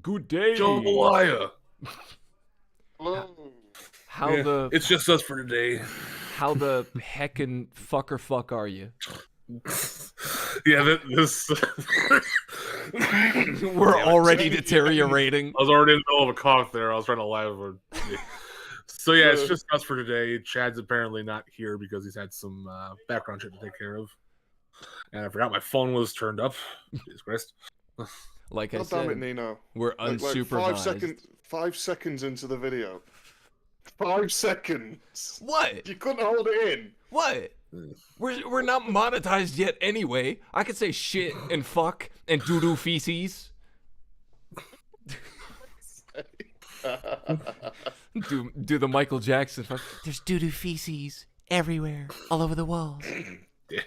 Good day. Jambalaya. Hello. How the It's just us for today. how the heckin' fuck are you? Yeah, this. We're Yeah, already deteriorating. I was already in the middle of a cough there. I was trying to laugh. So yeah, it's just us for today. Chad's apparently not here because he's had some background shit to take care of, and I forgot my phone was turned up. Jesus Christ! Like I God damn it, said, Nino. we're Like unsupervised. 5 seconds into the video. 5 seconds. What? You couldn't hold it in. What? We're not monetized yet anyway. I could say shit and fuck and doo-doo feces. Do the Michael Jackson fuck. There's doo-doo feces everywhere, all over the walls. Yeah.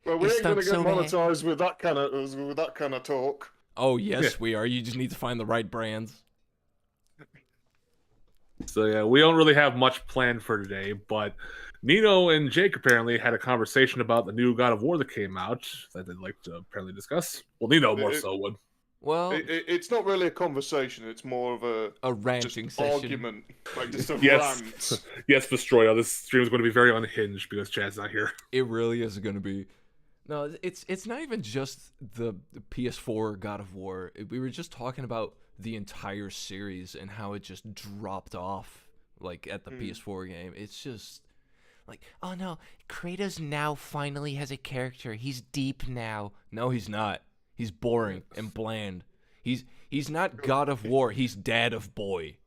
Well, we It ain't gonna stunk get so bad. monetized with that kind of talk. Oh yes, we are. You just need to find the right brands. So yeah, we don't really have much planned for today, but Nino and Jake apparently had a conversation about the new God of War that came out that they'd like to apparently discuss. Well, Nino more so would. Well, It's not really a conversation. It's more of a a ranting just session. argument, like just a Yes. rant. Yes, Destroya. This stream is going to be very unhinged because Chad's not here. It really is going to be. No, it's not even just the PS4 God of War. We were just talking about the entire series and how it just dropped off, like at the PS4 game. It's just like, oh no, Kratos now finally has a character. He's deep now. No, he's not. He's boring and bland. He's not God of War. He's Dad of Boy.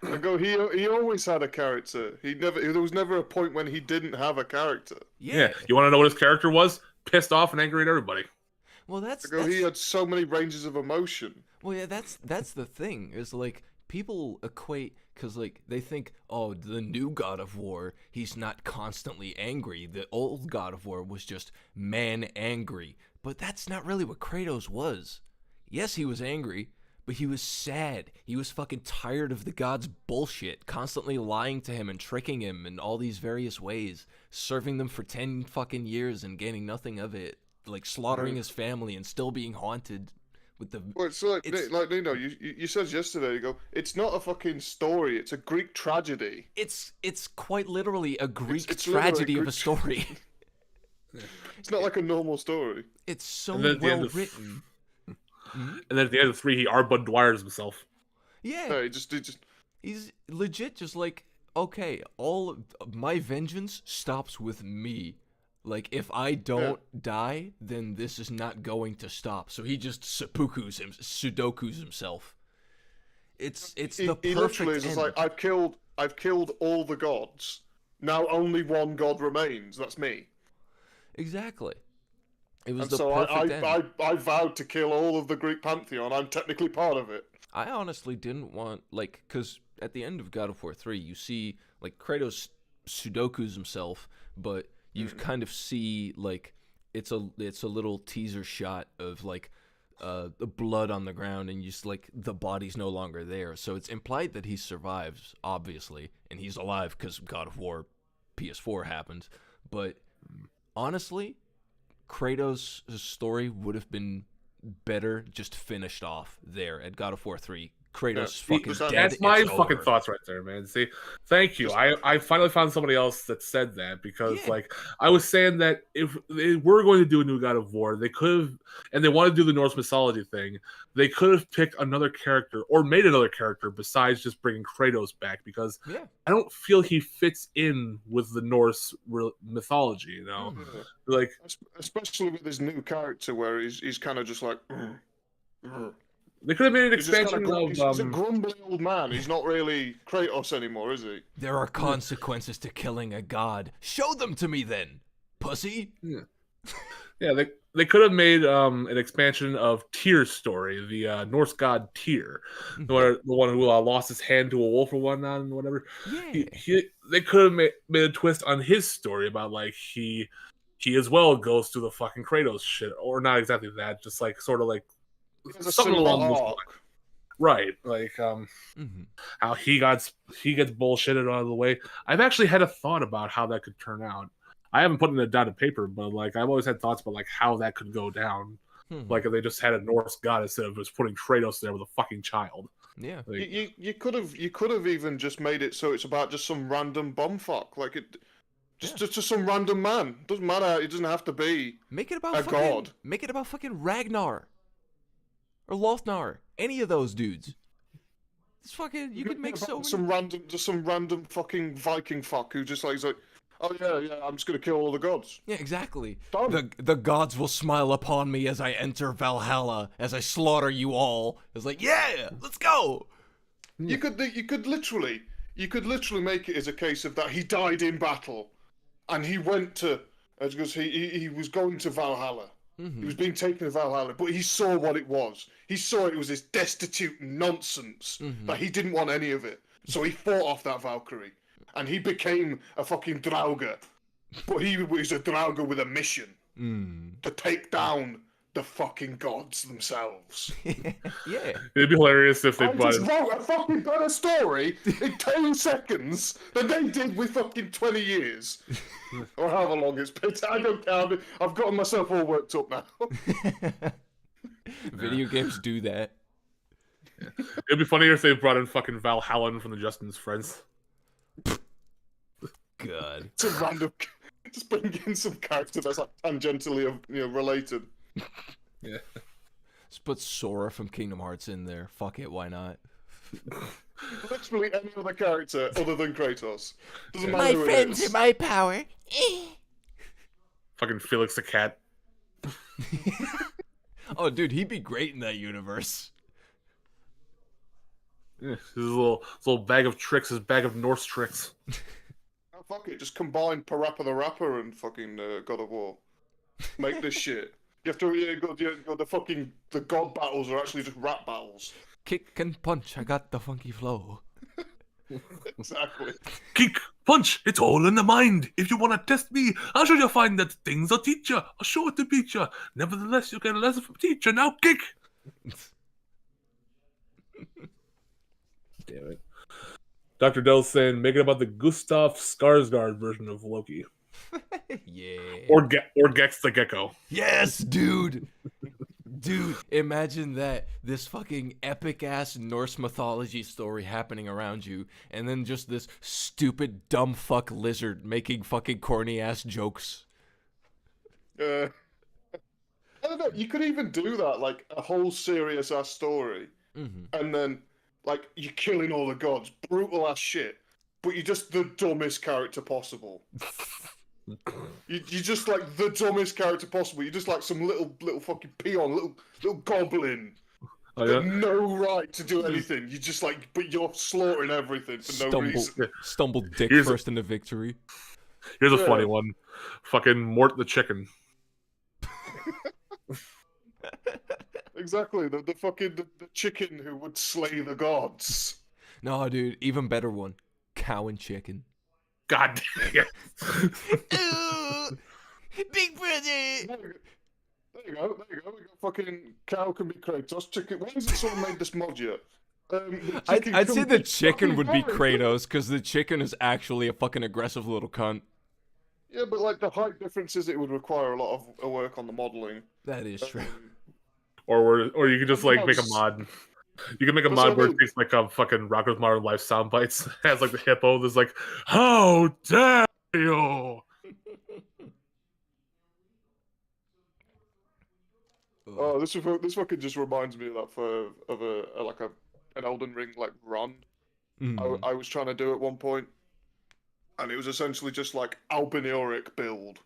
I go. He always had a character. There was never a point when he didn't have a character. Yeah. You want to know what his character was? Pissed off and angry at everybody. Well, that's I go. He had so many ranges of emotion. Well, yeah, that's the thing. Is like people equate because like they think, oh, the new God of War, he's not constantly angry. The old God of War was just man angry. But that's not really what Kratos was. Yes, he was angry, but he was sad. He was fucking tired of the gods' bullshit, constantly lying to him and tricking him in all these various ways, serving them for 10 fucking years and gaining nothing of it, like slaughtering his family and still being haunted with the. Well, it's like Nino, you said yesterday. You go. It's not a fucking story. It's a Greek tragedy. It's quite literally a Greek it's literally a tragedy of a Greek story. It's not like a normal story. It's so And then at the end well of- written. And then at the end of 3, he Arbud Dwyer's himself. Yeah. No, he just He's legit just like, okay, all of my vengeance stops with me. Like, if I don't die, then this is not going to stop. So he just sudokus himself. It's he the literally perfect is just end. like I've killed all the gods. Now only one god remains. That's me. Exactly. It was And the so perfect end. I vowed to kill all of the Greek pantheon. I'm technically part of it. I honestly didn't want, like, because at the end of God of War 3, you see, like, Kratos sudokus himself, but you kind of see, like, it's a little teaser shot of, like, the blood on the ground, and just, like, the body's no longer there. So it's implied that he survives, obviously, and he's alive because God of War PS4 happened. But honestly, Kratos' story would have been better just finished off there at God of War 3. Kratos fucking dead. That's my it's fucking over. thoughts right there, man. See, thank you. I finally found somebody else that said that because, Yeah. like, I was saying that if they were going to do a new God of War, they could have, and they want to do the Norse mythology thing, they could have picked another character or made another character besides just bringing Kratos back because Yeah. I don't feel he fits in with the Norse mythology, you know? Like, Especially with his new character, where he's kind of just like. they could have made an He's, just expansion kinda he's a of. grumbly old man. He's not really Kratos anymore, is he? There are consequences to killing a god. Show them to me then, pussy. Yeah, they could have made an expansion of Tyr's story, the Norse god Tyr, the one who lost his hand to a wolf or whatnot and whatever. Yeah. They could have made a twist on his story about like he as well goes through the fucking Kratos shit, or not exactly that, just like sort of like He has a something similar along those arc. lines. Right, like how he gets bullshitted out of the way. I've actually had a thought about how that could turn out. I haven't put it down to paper, but like I've always had thoughts about like how that could go down. Like if they just had a Norse god instead of just putting Kratos there with a fucking child. Yeah. Like, You could have even just made it so it's about just some random bumfuck, like it, just some random man. Doesn't matter. It doesn't have to be Make it about a god. Make it about fucking Ragnar or Lothnar. Any of those dudes. It's fucking. You could make so many. Some random fucking Viking fuck who just like is like, oh yeah, I'm just gonna kill all the gods. Yeah, exactly. Done. The gods will smile upon me as I enter Valhalla, as I slaughter you all. It's like, yeah, let's go. You could literally make it as a case of that he died in battle, and he went to because he was going to Valhalla. He was being taken to Valhalla, but he saw what it was. He saw it was this destitute nonsense that he didn't want any of it. So he fought off that Valkyrie, and he became a fucking Draugr. But he was a Draugr with a mission to take down the fucking gods themselves. Yeah. it'd be hilarious if they I brought just wrote a fucking better story in 10 seconds than they did with fucking 20 years. Or however long it's been. I don't care. I've gotten myself all worked up now. Video games do that. It'd be funnier if they brought in fucking Valhallan from the Justin's Friends. God. Some random... Just bring in some character that's like tangentially related. Yeah. Just put Sora from Kingdom Hearts in there. Fuck it, why not? Literally any other character other than Kratos. Doesn't matter who it is. my power. Fucking Felix the Cat. Oh, dude, he'd be great in that universe. Yeah, his little bag of tricks, his bag of Norse tricks. Oh, fuck it, just combine Parappa the Rapper and fucking God of War. Make this shit. You have to go the god battles are actually just rap battles. Kick and punch, I got the funky flow. Exactly. Kick, punch, it's all in the mind. If you want to test me, I'll show you find that things I'll teach you. I'll show it to beat you. Nevertheless, you get a lesson from teacher. Now kick. Damn it. Dr. Dell's saying, make it about the Gustav Skarsgård version of Loki. Yeah. Or Gex the Gecko. Yes, dude. Dude, imagine that. This fucking epic ass Norse mythology story happening around you, and then just this stupid dumb fuck lizard making fucking corny ass jokes. I don't know. You could even do that, like a whole serious ass story, and then like you're killing all the gods, brutal ass shit, but you're just the dumbest character possible. You're just like the dumbest character possible. You're just like some little fucking peon, little goblin. Oh, yeah? No right to do anything. You just like, but you're slaughtering everything for no reason. Stumble dick Here's first into victory. Here's a funny one. Fucking Mort the chicken. Exactly, the fucking the chicken who would slay the gods. No, dude, even better one. Cow and chicken. God damn. Ooh, big brother. There you go. We got fucking cow can be Kratos. Chicken. Why hasn't someone made this mod yet? I'd say the chicken would be fucking Kratos, because the chicken is actually a fucking aggressive little cunt. Yeah, but like the height differences, it would require a lot of work on the modeling. That is true. Or you could just like make a mod. You can make a That's mod what where I it takes like a fucking Rock with Modern Life sound bites. It has like the hippo that's like, how dare you? Oh, this fucking just reminds me of an Elden Ring like run. I was trying to do at one point, and it was essentially just like Albinauric build.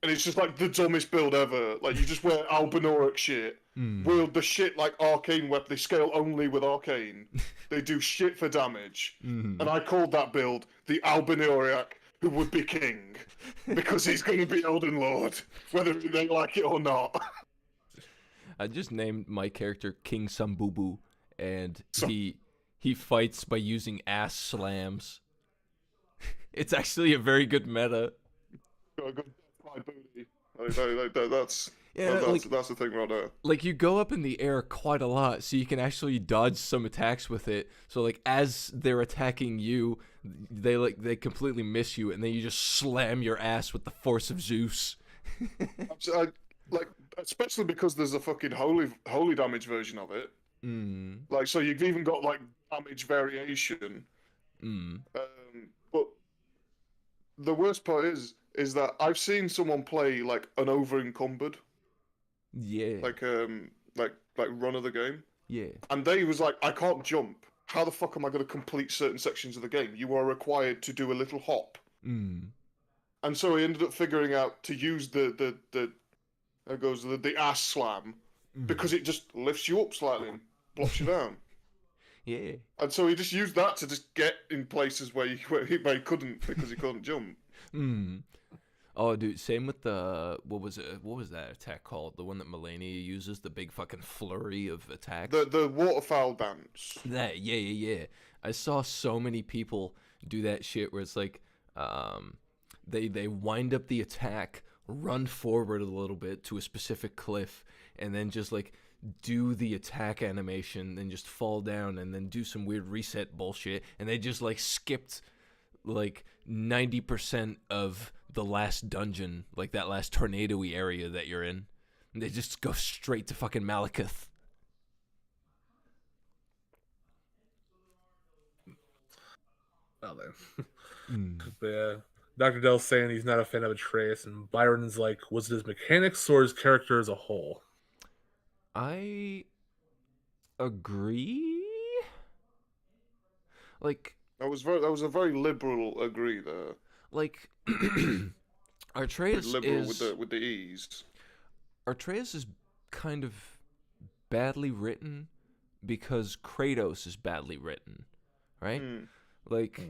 And it's just like the dumbest build ever. Like you just wear Albinauric shit, wield the shit like arcane weapon. They scale only with arcane. They do shit for damage. And I called that build the Albinauric who would be king, because he's going to be Elden Lord, whether they like it or not. I just named my character King Sambubu, and he fights by using ass slams. It's actually a very good meta. My booty. That's the thing right there. Like you go up in the air quite a lot, so you can actually dodge some attacks with it. So like as they're attacking you, they completely miss you, and then you just slam your ass with the force of Zeus. like especially because there's a fucking holy damage version of it. Like, so you've even got like damage variation. But the worst part is that I've seen someone play like an over encumbered, Yeah. like run of the game, Yeah. and they was like, I can't jump. How the fuck am I going to complete certain sections of the game? You are required to do a little hop. And so he ended up figuring out to use the ass slam because it just lifts you up slightly and blocks you down. Yeah. And so he just used that to just get in places where he couldn't because he couldn't jump. Oh, dude, same with the what was that attack called? The one that Melania uses, the big fucking flurry of attacks. The waterfowl dance. That yeah. I saw so many people do that shit where it's like, they wind up the attack, run forward a little bit to a specific cliff, and then just like do the attack animation, then just fall down, and then do some weird reset bullshit, and they just like skipped like 90% of the last dungeon, like that last tornado-y area that you're in. And they just go straight to fucking Malekith. Well then. Dr. Dell's saying he's not a fan of Atreus, and Byron's like, was it his mechanics or his character as a whole? I agree. Like, that was a very liberal agree there. Like, Atreus liberal is with the ease. Atreus is kind of badly written because Kratos is badly written, right? Like,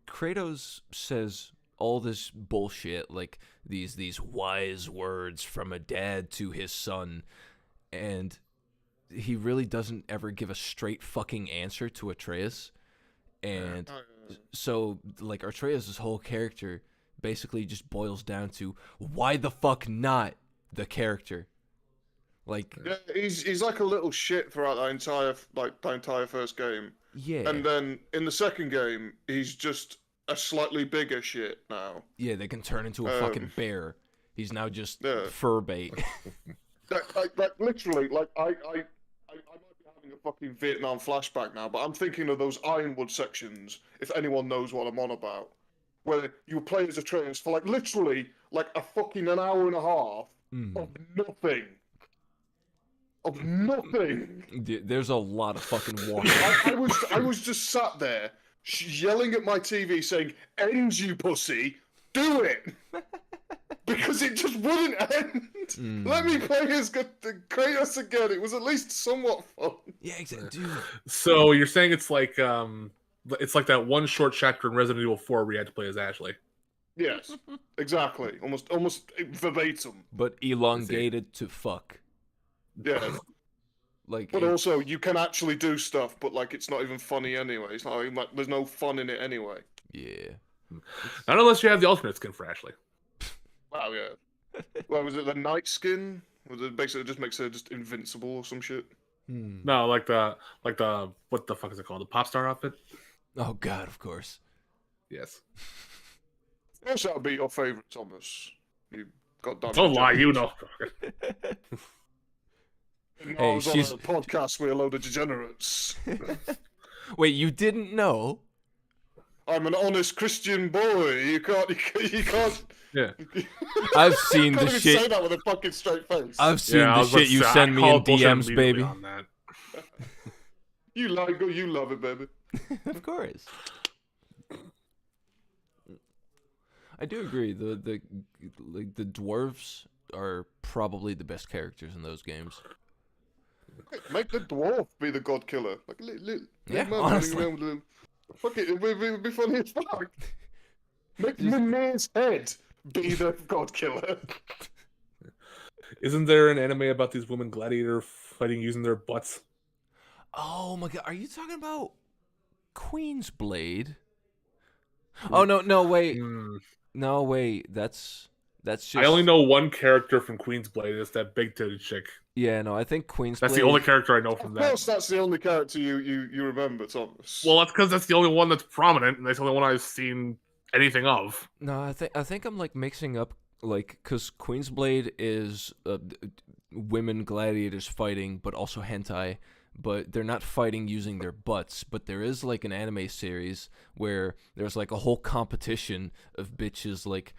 Kratos says all this bullshit, like these wise words from a dad to his son, and he really doesn't ever give a straight fucking answer to Atreus. And so, like, Atreus' whole character basically just boils down to, why the fuck not the character? Like, yeah, he's like a little shit throughout the entire first game. Yeah. And then in the second game, he's just a slightly bigger shit now. Yeah, they can turn into a fucking bear. He's now just fur bait. like literally, like I might be having a fucking Vietnam flashback now, but I'm thinking of those Ironwood sections, if anyone knows what I'm on about, where you play as Atreus for like literally like a fucking an hour and a half of nothing. Of nothing. There's a lot of fucking walking. I was just sat there yelling at my TV saying, "End, you pussy! Do it!" Because it just wouldn't end. Let me play as Kratos again. It was at least somewhat fun. Yeah, exactly. Dude. So you're saying it's like that one short chapter in Resident Evil 4 where you had to play as Ashley. Yes, exactly. Almost verbatim. But elongated to fuck. Yeah. Like, but also, you can actually do stuff, but like it's not even funny anyway. It's not like there's no fun in it anyway. Yeah. Not unless you have the alternate skin for Ashley. Wow, yeah. Well, was it the night skin? Was it basically just makes her just invincible or some shit? No, like the what the fuck is it called? The pop star outfit? Oh god, of course. Yes. Yes, that would be your favorite, Thomas. You goddamn. Don't lie, you know. I was on a podcast with a load of degenerates. Wait, you didn't know? I'm an honest Christian boy. You can't. Yeah. I've seen the shit. shit. Say that with a fucking straight face. I've seen the shit you send me in DMs, baby. You love it, baby. Of course. I do agree. The dwarves are probably the best characters in those games. Make the dwarf be the god killer. Like, yeah, honestly. Fuck it, it would be funny as fuck. Make Mimir's head be the god killer. Isn't there an anime about these women gladiator fighting using their butts? Oh my god, are you talking about Queen's Blade? Oh no, wait. No, wait, that's just... I only know one character from Queen's Blade. It's that big-titted chick. Yeah, no, I think Queen's That's Blade... the only character I know from that. Of course, that's the only character you remember, Thomas. Well, that's because that's the only one that's prominent, and that's the only one I've seen anything of. No, I think I'm like mixing up like, because Queensblade is women gladiators fighting, but also hentai, but they're not fighting using their butts. But there is like an anime series where there's like a whole competition of bitches. Like,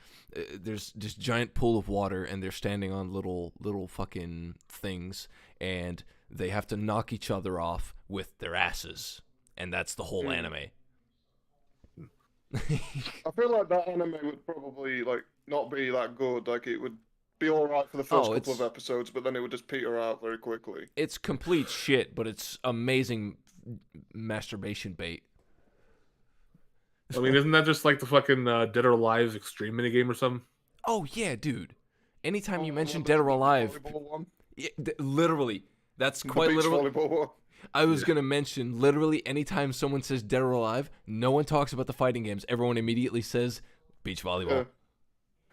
there's this giant pool of water, and they're standing on little fucking things, and they have to knock each other off with their asses, and that's the whole anime. I feel like that anime would probably like not be that good. Like it would be all right for the first couple of episodes, but then it would just peter out very quickly. It's complete shit, but it's amazing masturbation bait. I mean, isn't that just like the fucking Dead or Alive extreme minigame or something? Oh yeah, dude. Anytime you mention Dead or Alive, yeah, literally, that's quite literally. I was gonna mention literally anytime someone says Dead or Alive, no one talks about the fighting games. Everyone immediately says beach volleyball.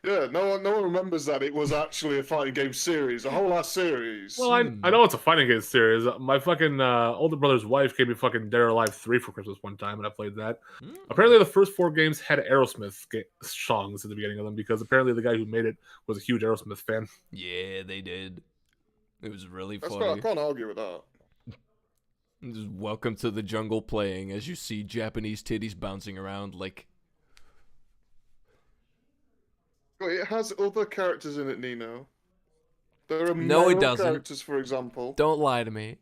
Yeah, no one remembers that it was actually a fighting game series, a whole ass series. Well, I know it's a fighting game series. My fucking older brother's wife gave me fucking Dead or Alive 3 for Christmas one time, and I played that. Apparently, the first 4 games had Aerosmith songs at the beginning of them, because apparently the guy who made it was a huge Aerosmith fan. Yeah, they did. It was really I funny. can't argue with that. Just Welcome to the Jungle playing as you see Japanese titties bouncing around like... But it has other characters in it, Nino. There are No, it male doesn't. characters, for example. Don't lie to me.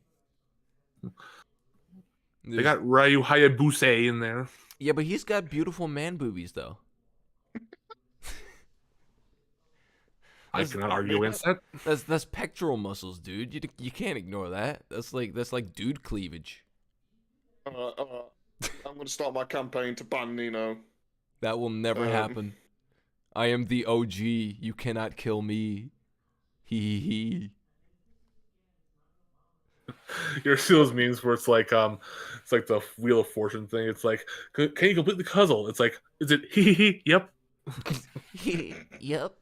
They got Ryu Hayabusa in there. Yeah, but he's got beautiful man boobies, though. I cannot argue against that. That's pectoral muscles, dude. You can't ignore that. That's like dude cleavage. I'm going to start my campaign to ban Nino. That will never happen. I am the OG. You cannot kill me. Hee. Your seals means where it's like the Wheel of Fortune thing. It's like, can you complete the puzzle? It's like, is it hee? Yep. Yep.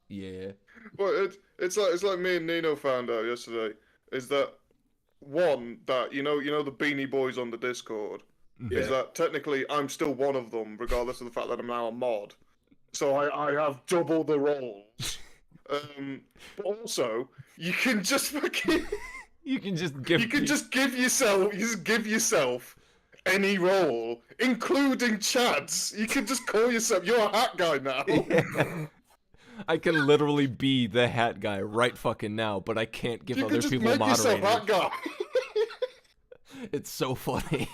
Yeah. Well, it's like me and Nino found out yesterday. Is that one that you know the Beanie Boys on the Discord? Yeah. Is that technically I'm still one of them, regardless of the fact that I'm now a mod. So I have double the roles. But also you can just fucking you can just give yourself any role, including Chad's. You can just call yourself. You're a hat guy now. I can literally be the hat guy right fucking now, but I can't give other people moderators. You can just make yourself hat guy. It's so funny.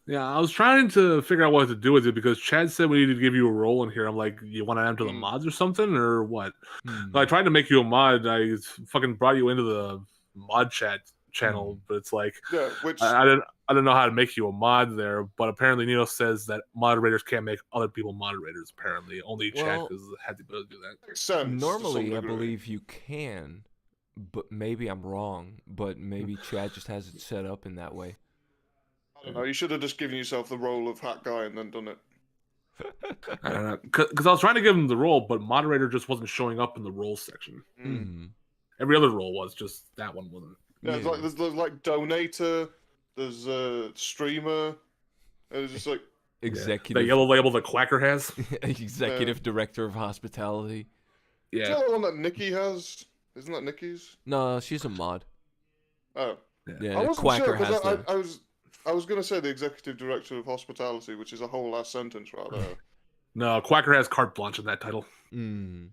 Yeah, I was trying to figure out what to do with it because Chad said we needed to give you a role in here. I'm like, you want to enter the mods or something or what? So I tried to make you a mod. I fucking brought you into the mod chat channel, but it's like, yeah, which I don't know how to make you a mod there. But apparently, Nino says that moderators can't make other people moderators. Apparently, only Chad had the ability to do that. Makes sense. Normally, I believe you can, but maybe I'm wrong. But maybe Chad just has it set up in that way. I don't know. You should have just given yourself the role of hat guy and then done it. I don't know, because I was trying to give him the role, but moderator just wasn't showing up in the roles section. Every other role was, just that one wasn't. Yeah, there's like donator, there's streamer, and it's just like executive. The yellow label that Quacker has. Executive director of hospitality. Yeah. Is that the one that Nikki has? Isn't that Nikki's? No, she's a mod. Oh. Yeah, I wasn't Quacker sure, has because the... I was going to say the executive director of hospitality, which is a whole last sentence right there. No, Quacker has carte blanche in that title. I'm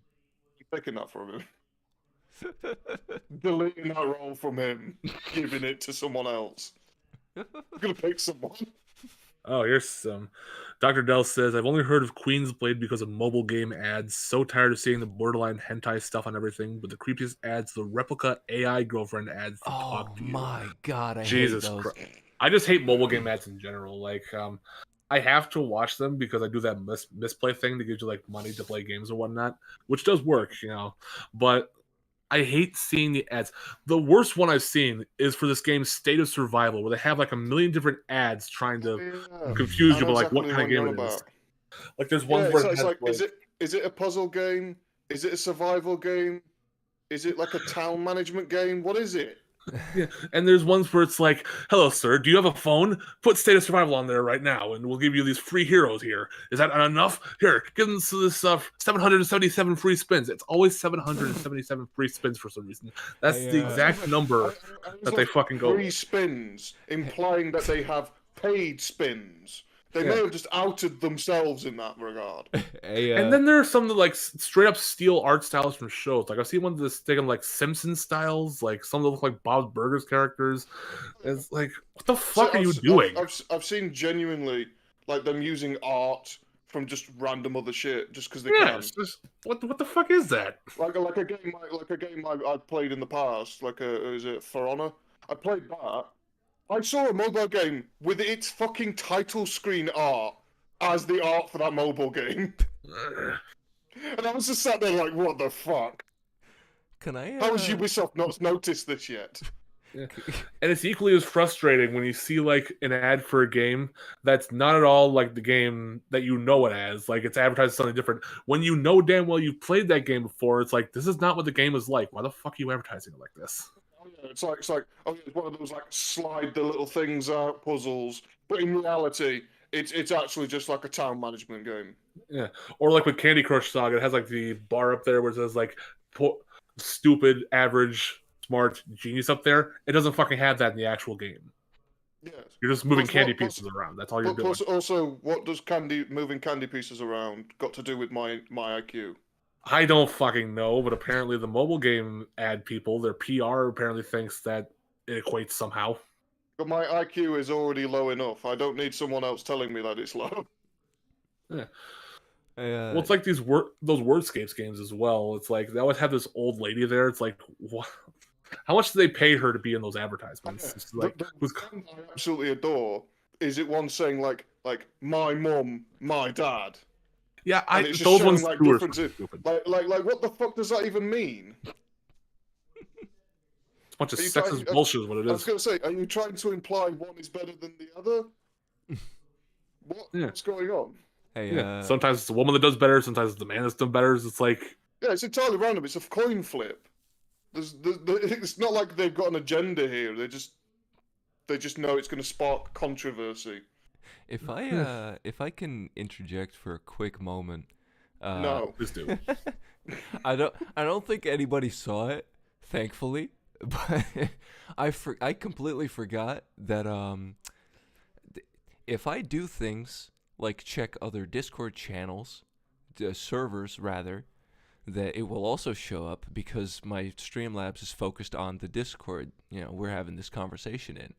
taking that from him. Deleting that role from him, giving it to someone else. I'm going to pick someone. Oh, here's some. Dr. Dell says, I've only heard of Queensblade because of mobile game ads. So tired of seeing the borderline hentai stuff on everything, but the creepiest ads, the replica AI girlfriend ads that talk to you. Oh my god, I Jesus hate those. Christ. I just hate mobile game ads in general. Like, I have to watch them because I do that misplay thing that gives you like money to play games or whatnot, which does work, you know. But I hate seeing the ads. The worst one I've seen is for this game State of Survival, where they have like a million different ads trying to confuse you, but like what kind of game it is. Like there's one where it's like, is it a puzzle game? Is it a survival game? Is it like a town management game? What is it? Yeah, and there's ones where it's like, "Hello, sir. Do you have a phone? Put State of Survival on there right now, and we'll give you these free heroes here. Is that not enough? Here, give them this 777 free spins. It's always 777 free spins for some reason. That's the exact number that they fucking go. Free spins, implying that they have paid spins. They may have just outed themselves in that regard. And then there are some that like straight up steal art styles from shows. Like I've seen ones that's taken like Simpson styles, like some that look like Bob's Burgers characters. It's like, what the fuck are you doing? I've seen genuinely like them using art from just random other shit just because they can. It's just, what the fuck is that? Like a game I played in the past. Is it For Honor? I played that. I saw a mobile game with its fucking title screen art as the art for that mobile game. And I was just sat there like, what the fuck? Can I? How has Ubisoft not noticed this yet? Yeah. And it's equally as frustrating when you see like an ad for a game that's not at all like the game that you know it as. Like it's advertised something different. When you know damn well you've played that game before, it's like, this is not what the game is like. Why the fuck are you advertising it like this? It's like it's one of those like slide the little things out puzzles, but in reality, it's actually just like a town management game. Yeah, or like with Candy Crush Saga, it has like the bar up there where it says like stupid, average, smart, genius up there. It doesn't fucking have that in the actual game. Yeah, you're just moving candy pieces around. That's all you're doing. Also, what does moving candy pieces around got to do with my IQ? I don't fucking know, but apparently the mobile game ad people, their PR apparently thinks that it equates somehow. But my IQ is already low enough. I don't need someone else telling me that it's low. Yeah. Well, it's like those Wordscapes games as well. It's like they always have this old lady there. It's like, what? How much do they pay her to be in those advertisements? It's like, the one I absolutely adore is it one saying like my mum, my dad. Yeah, those ones like too are stupid. Like what the fuck does that even mean? It's a bunch of sexist bullshit is what it is. I was going to say, are you trying to imply one is better than the other? What's going on? Hey, sometimes it's the woman that does better, sometimes it's the man that's done better. It's like... Yeah, it's entirely random. It's a coin flip. It's not like they've got an agenda here. They just know it's going to spark controversy. If I can interject for a quick moment. No, please do. I don't think anybody saw it, thankfully, but I completely forgot that if I do things like check other Discord channels, servers rather, that it will also show up because my Streamlabs is focused on the Discord. You know, we're having this conversation in.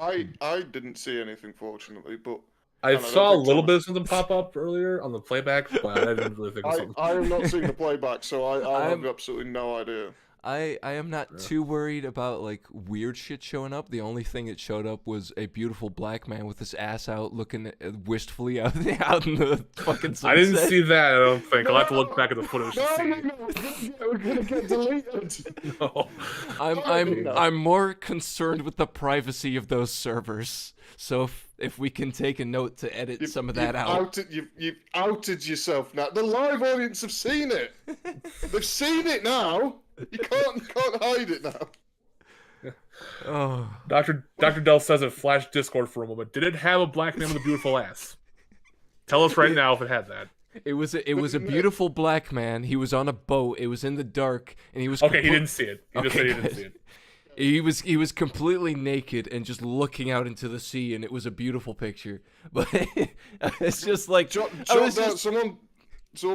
I didn't see anything, fortunately, but I saw a little bit of something pop up earlier on the playback, but I didn't really think of something. I have not seen the playback, so I have absolutely no idea. I am not too worried about like weird shit showing up. The only thing that showed up was a beautiful black man with his ass out, looking wistfully out in the fucking sunset. I didn't see that. I don't think. I'll have to look back at the footage to see. We're gonna get deleted. No. I'm more concerned with the privacy of those servers. So if we can take a note to edit some of that out. You've outed yourself now. The live audience have seen it. They've seen it now. You can't hide it now. Oh. Dr. Dell says it flashed Discord for a moment. Did it have a black man with a beautiful ass? Tell us right now if it had that. It was a beautiful black man. He was on a boat. It was in the dark, and he was okay. He didn't see it. He just said he didn't see it. He was completely naked and just looking out into the sea, and it was a beautiful picture. But it's just like someone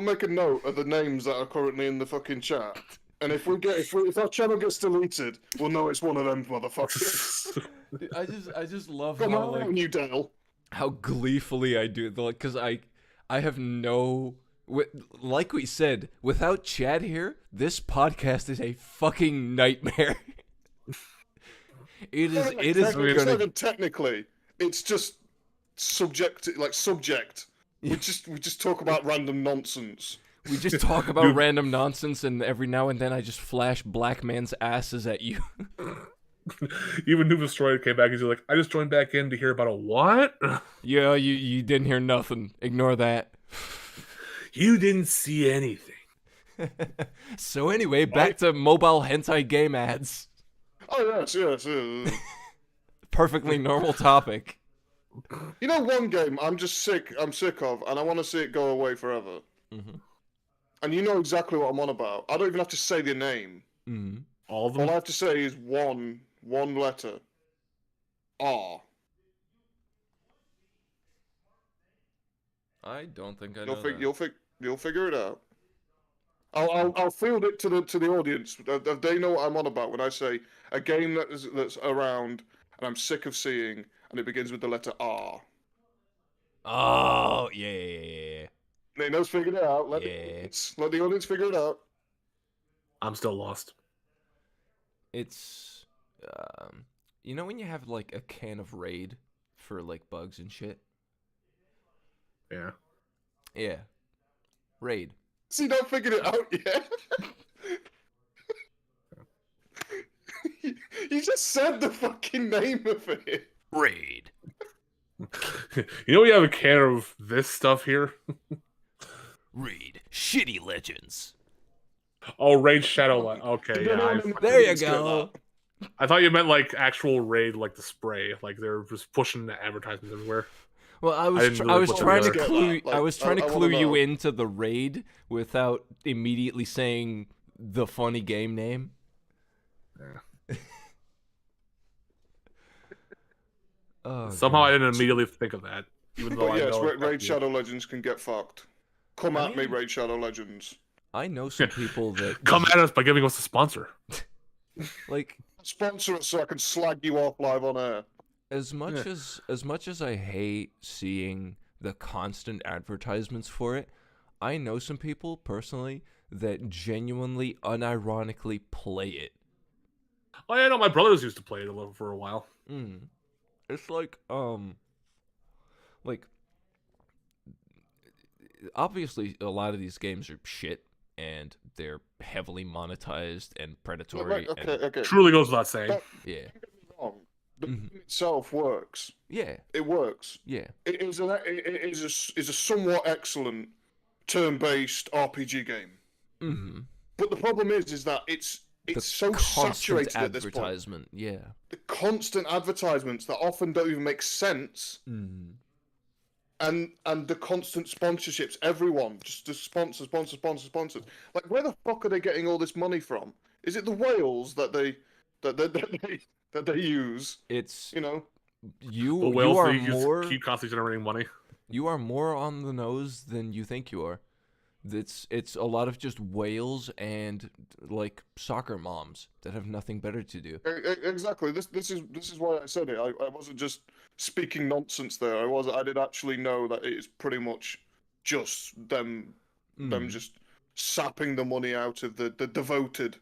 make a note of the names that are currently in the fucking chat. And if our channel gets deleted, we'll know it's one of them motherfuckers. I just love Come on, you Dale. How gleefully I do it, because I have no, like we said, without Chad here, this podcast is a fucking nightmare. It is not even technically. It's just subject. We just talk about random nonsense. We just talk about random nonsense, and every now and then I just flash black man's asses at you. Even Noob Destroyer came back and he's like, I just joined back in to hear about a what? Yeah, you didn't hear nothing. Ignore that. You didn't see anything. So anyway, back to mobile hentai game ads. Oh yes. Perfectly normal topic. You know, one game I'm sick of, and I want to see it go away forever. Mm-hmm. And you know exactly what I'm on about. I don't even have to say the name. Mm-hmm. All of All them. I have to say is one letter. R. I don't think I know that. You'll figure it out. I'll field it to the audience. They know what I'm on about when I say a game that's around and I'm sick of seeing, and it begins with the letter R. Oh, yeah. They know figured it out. Let the audience figure it out. I'm still lost. It's, you know when you have like a can of Raid for like bugs and shit? Yeah. Yeah. Raid. See, not figured it out yet. You just said the fucking name of it. Raid. You know we have a can of this stuff here? Raid. Shitty Legends. Oh, Raid Shadowland. Okay, yeah. There you go. I thought you meant like actual Raid, like the spray. Like they're just pushing the advertisements everywhere. Well, I was trying to clue wanna you know. into the Raid without immediately saying the funny game name. Yeah. Oh, Somehow God. I didn't immediately think of that. Even though But I yes, know Raid Shadow Legends can get fucked. Come I at me, mean- Raid Shadow Legends. I know some people that Come at us by giving us a sponsor. like Sponsor us so I can slag you off live on air. as much as I hate seeing the constant advertisements for it, I know some people personally that genuinely unironically play it. Oh yeah, no, my brothers used to play it for a while. It's like obviously a lot of these games are shit and they're heavily monetized and predatory. Okay. Truly goes without saying. But Yeah. don't get me wrong. The Mhm. game itself works. Yeah. It works. Yeah. It is a somewhat excellent turn-based RPG game. Mm-hmm. But the problem is that it's so Constant saturated at this point. advertisement. Yeah. The constant advertisements that often don't even make sense, Mm-hmm. and the constant sponsorships. Everyone just sponsors. Like, where the fuck are they getting all this money from? Is it the whales that they use? It's You know, The you whales are they use more keep constantly generating money. you are more on the nose than you think you are. It's a lot of just whales and like soccer moms that have nothing better to do. Exactly. This is why I said it. I wasn't just speaking nonsense there. I did actually know that it is pretty much just them just sapping the money out of the devoted,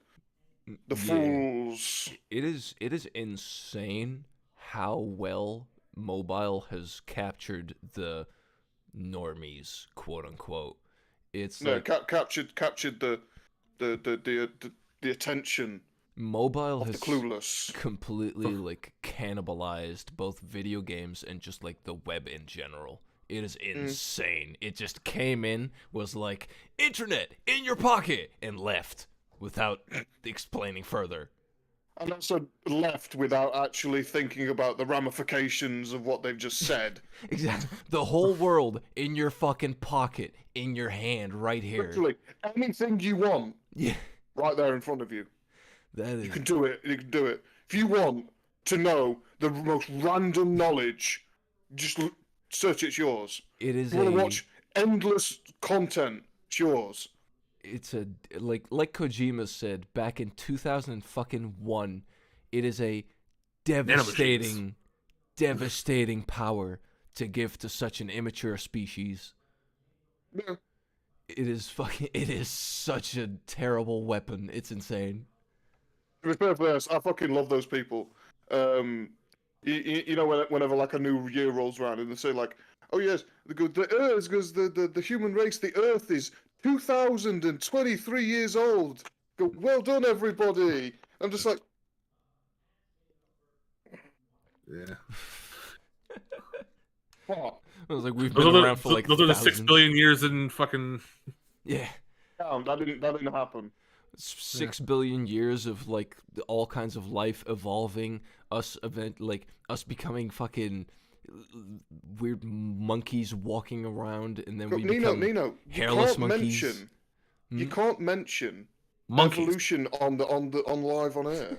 the Yeah. fools. It is insane how well mobile has captured the normies, quote unquote. It's No, like captured the attention mobile of the has clueless. completely like cannibalized both video games and just like the web in general. It is insane. It just came in, was like internet in your pocket, and left without explaining further. And also left without actually thinking about the ramifications of what they've just said. Exactly. The whole world in your fucking pocket, in your hand, right here. Literally, anything you want, Yeah, right there in front of you. that You is. can do it. You can do it. If you want to know the most random knowledge, just search. It's yours. It is If you want a. to watch endless content, it's yours. It's a like Kojima said back in 2001. It is a devastating power to give to such an immature species. Yeah. It is such a terrible weapon. It's insane. To be perfectly honest, I fucking love those people. You know, whenever like a new year rolls around and they say like, "Oh yes, the Earth, because the human race, the Earth is 2023 years old." Go, well done, everybody. I'm just like, Yeah. what? I was like, we've Those been are around for like those are the 6 thousands. billion years in fucking. Yeah. Damn, that didn't happen. 6 billion years of like all kinds of life evolving, us becoming fucking weird monkeys walking around, and then we become Nino, hairless monkeys. You can't mention Monkeys. evolution on live on air.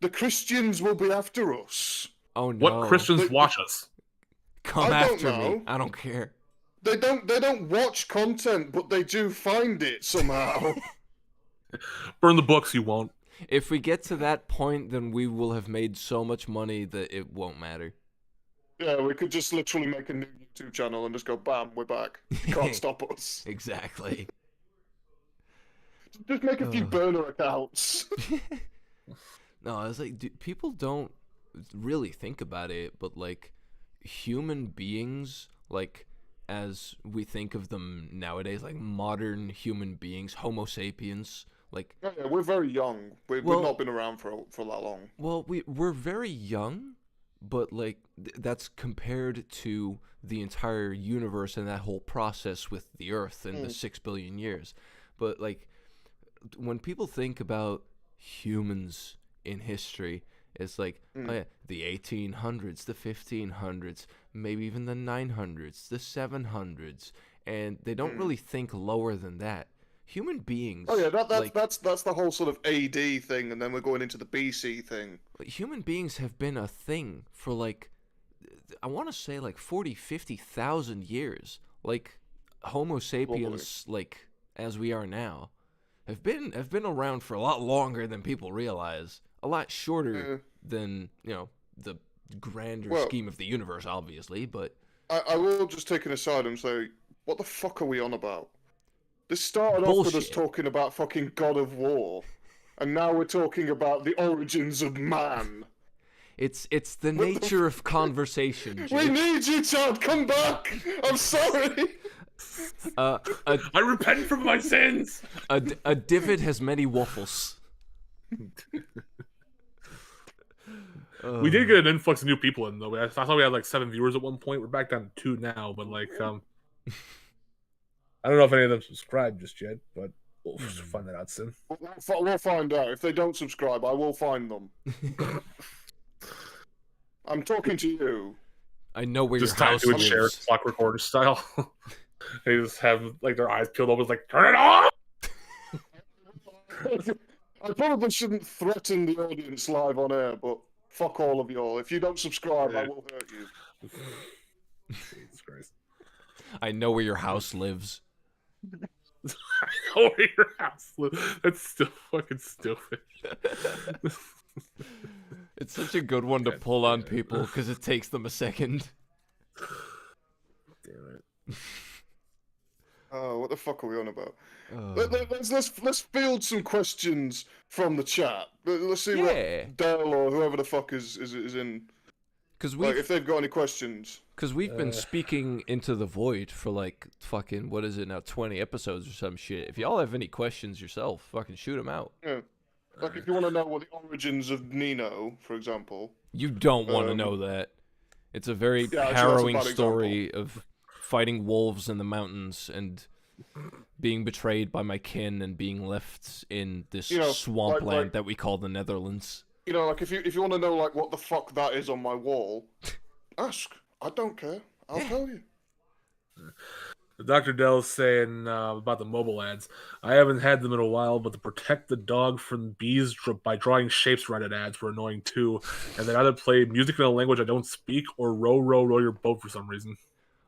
The Christians will be after us. Oh no! What Christians watch us? Come I don't after me! know. I don't care. They don't watch content, but they do find it somehow. Burn the books, you won't. If we get to that point, then we will have made so much money that it won't matter. Yeah, we could just literally make a new YouTube channel and just go, bam, we're back. You can't stop us. Exactly. Just make a few burner accounts. No, I was like, people don't really think about it, but like, human beings, like, as we think of them nowadays, like modern human beings, Homo sapiens, like. Yeah, we're very young. We've not been around for that long. Well, we're very young, but like that's compared to the entire universe and that whole process with the Earth in the 6 billion years. But like, when people think about humans in history, it's like, oh yeah, the 1800s, the 1500s, maybe even the 900s, the 700s, and they don't really think lower than that. Human beings. Oh yeah, that's the whole sort of AD thing, and then we're going into the BC thing. Human beings have been a thing for like, I want to say like 40, 50,000 years. Like, Homo sapiens, like as we are now, have been around for a lot longer than people realize. A lot shorter than, the grander scheme of the universe, obviously, but... I will just take an aside and say, what the fuck are we on about? This started off with us talking about fucking God of War, and now we're talking about the origins of man. It's the nature of conversation, Jake. We need you, Chad! Come back! I'm sorry! I repent from my sins! A divot has many waffles. We did get an influx of new people in, though. I thought we had like 7 viewers at one point. We're back down to 2 now, but like, I don't know if any of them subscribed just yet, but we'll find that out soon. We'll find out. If they don't subscribe, I will find them. I'm talking to you. I know where just your house lives. Just time to a chair, Clockwork Orange style. They just have like their eyes peeled open, it's like, turn it off! I probably shouldn't threaten the audience live on air, but fuck all of y'all. If you don't subscribe, I will hurt you. Jesus Christ. I know where your house lives. I know where your house lives. That's still fucking stupid. It's such a good one to pull on people because it takes them a second. Damn it. Oh, what the fuck are we on about? Let's field some questions from the chat. Let's see what Dell or whoever the fuck is in. Because if they've got any questions. Because we've been speaking into the void for like fucking, what is it now, 20 episodes or some shit. If y'all have any questions yourself, fucking shoot them out. Yeah. Like if you want to know what the origins of Nino, for example. You don't want to know that. It's a very harrowing story of fighting wolves in the mountains and being betrayed by my kin and being left in this swampland that we call the Netherlands. You know, like if you want to know like what the fuck that is on my wall, ask. I don't care. I'll tell you. Dr. Dell's saying about the mobile ads. I haven't had them in a while, but to protect the dog from bees by drawing shapes Reddit ads were annoying too. And they either play music in a language I don't speak or row your boat for some reason.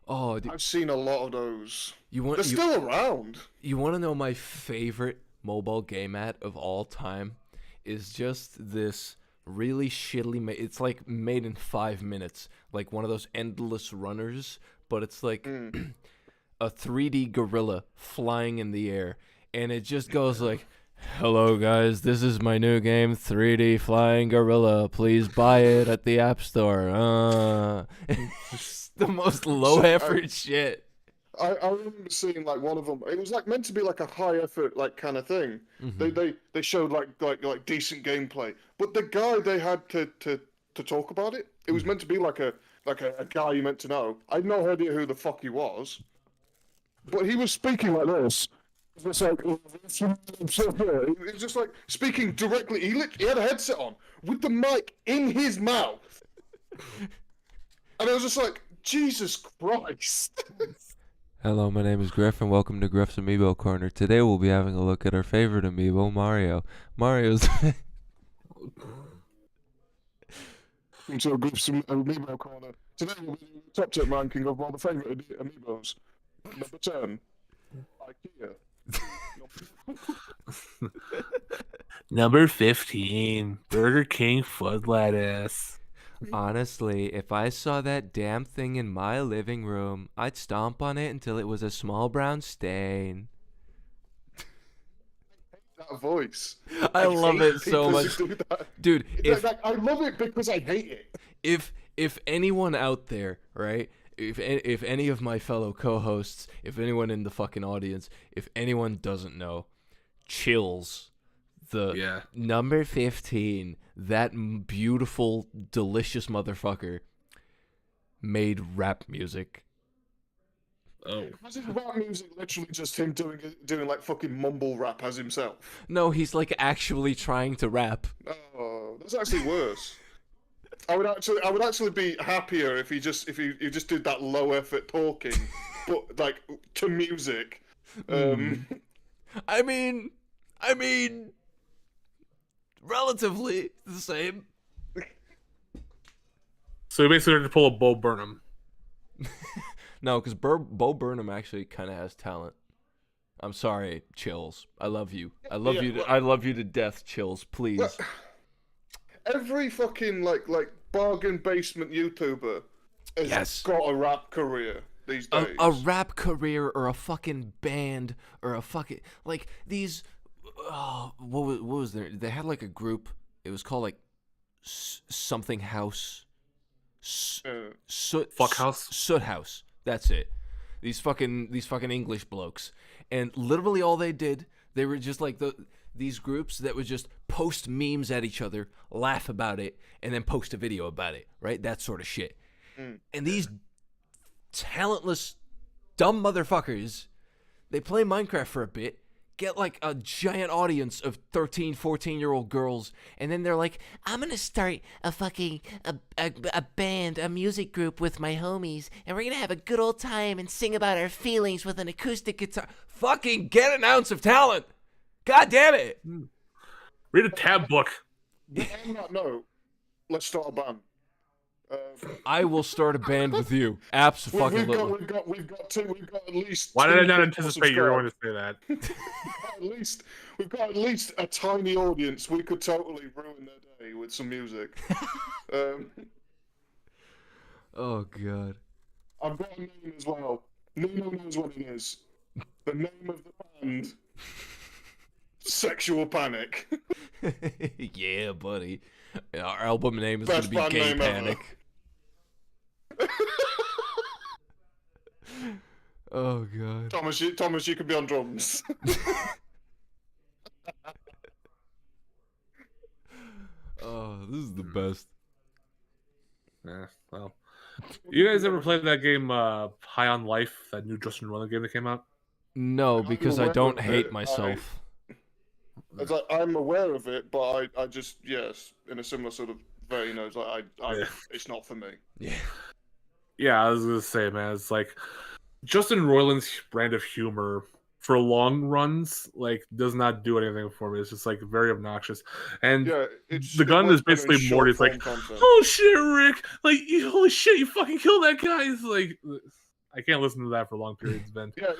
Oh, dude. I've seen a lot of those. They're still still around. You want to know my favorite mobile game ad of all time? Is just this really shittily it's like made in 5 minutes, like one of those endless runners, but it's like a 3D gorilla flying in the air, and it just goes like, hello guys, this is my new game, 3D Flying Gorilla, please buy it at the App Store. It's the most low effort shit. I remember seeing like one of them. It was like meant to be like a high effort like kind of thing. Mm-hmm. They showed like decent gameplay, but the guy they had to talk about it. It was meant to be like a guy you meant to know. I had no idea who the fuck he was, but he was speaking like this. It's like, it's just like speaking directly. He had a headset on with the mic in his mouth, and I was just like, Jesus Christ. Hello, my name is Griff, and welcome to Griff's Amiibo Corner. Today we'll be having a look at our favorite amiibo, Mario. Mario's... So Griff's Amiibo Corner. Today we'll be doing a top tip ranking of all the favourite amiibos. Number 10, IKEA. Number 15, Burger King foot lettuce. Honestly, if I saw that damn thing in my living room, I'd stomp on it until it was a small brown stain. That voice. I love hate it so people much, who do that. dude. If I love it because I hate it. if anyone out there, right? If any of my fellow co-hosts, if anyone in the fucking audience, if anyone doesn't know, Chills, the number 15, that beautiful, delicious motherfucker, made rap music. Oh. Was it rap music literally just him doing like fucking mumble rap as himself? No, he's like actually trying to rap. Oh, that's actually worse. I would actually be happier if he just did that low effort talking, but like to music. I mean, relatively the same. So you basically had to pull a Bo Burnham. No, because Bo Burnham actually kind of has talent. I'm sorry, Chills. I love you. I love you. I love you to death, Chills. Please. Well, every fucking like bargain basement YouTuber has got a rap career these days. A rap career or a fucking band or a fucking like these. Oh, what was there? They had like a group. It was called like something house. Fuck house. Soot house. That's it. These fucking English blokes, and literally all they did, they were just like these groups that would just post memes at each other, laugh about it, and then post a video about it, right? That sort of shit. And these talentless, dumb motherfuckers, they play Minecraft for a bit, get like a giant audience of 13, 14-year-old girls, and then they're like, I'm gonna start a fucking a band, a music group with my homies, and we're gonna have a good old time and sing about our feelings with an acoustic guitar. Fucking get an ounce of talent! God damn it! Read a tab book. On that note, let's start a band. I will start a band with you. Absolutely. We've got at least. Why did I not anticipate you were going to say that? We've got at least a tiny audience. We could totally ruin their day with some music. Oh god. I've got a name as well. Nino knows what it is. The name of the band. Sexual Panic. Yeah, buddy. Our album name is Best going to be Gay band name Panic. Oh god. Thomas, you could be on drums. Oh, this is the best. Yeah, well. You guys ever played that game High on Life, that new Justin Roiland game that came out? No, because I don't hate myself. It's like I'm aware of it, but I just in a similar sort of vein. I was like, it's not for me. Yeah, I was gonna say, man, it's like Justin Roiland's brand of humor for long runs does not do anything for me. It's just like very obnoxious, and the gun is basically Morty. It's like, oh shit, Rick, like holy shit, you fucking killed that guy. It's like I can't listen to that for long periods, Ben. Yeah,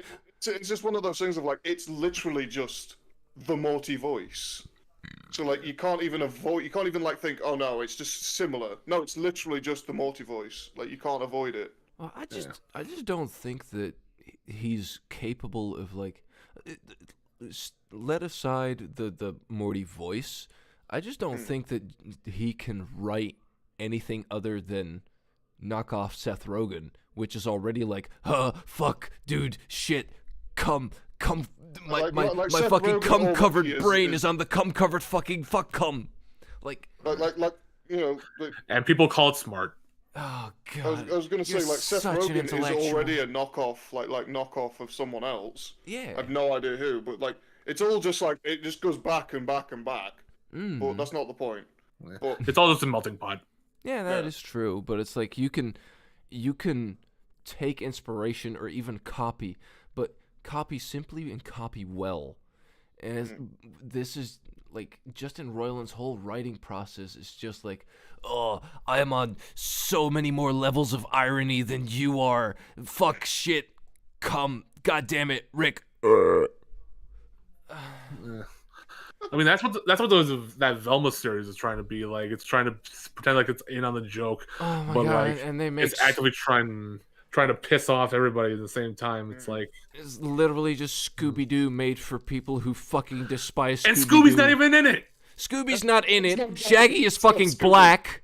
it's just one of those things of like it's literally just the Morty voice. So like you can't even like think, oh no, it's just similar. No, it's literally just the Morty voice. Like you can't avoid it. Well, I just don't think that he's capable of like let aside the Morty voice. I just don't think that he can write anything other than knock off Seth Rogen, which is already like, fuck, dude, shit, come. My fucking cum covered brain is on the cum covered fucking fuck cum. Like you know. And people call it smart. Oh I was gonna say, you're like, Seth such an Rogen is intellectual. already a knockoff, like knockoff of someone else. Yeah. I have no idea who, but like it's all just like it just goes back and back and back. But that's not the point. But It's all just a melting pot. Yeah, that is true, but it's like you can take inspiration or even copy, but copy simply and copy well. And this is like Justin Roiland's whole writing process is just like, oh, I am on so many more levels of irony than you are. Fuck shit. Come, god damn it, Rick. I mean, that's what that Velma series is trying to be like. It's trying to pretend like it's in on the joke, Oh my but god, like and they make it's actively trying to piss off everybody at the same time. It's like, it's literally just Scooby-Doo made for people who fucking despise Scooby-Doo. and Scooby's not even in it. Scooby's not in It's it. not Shaggy is it's not fucking Scooby. black.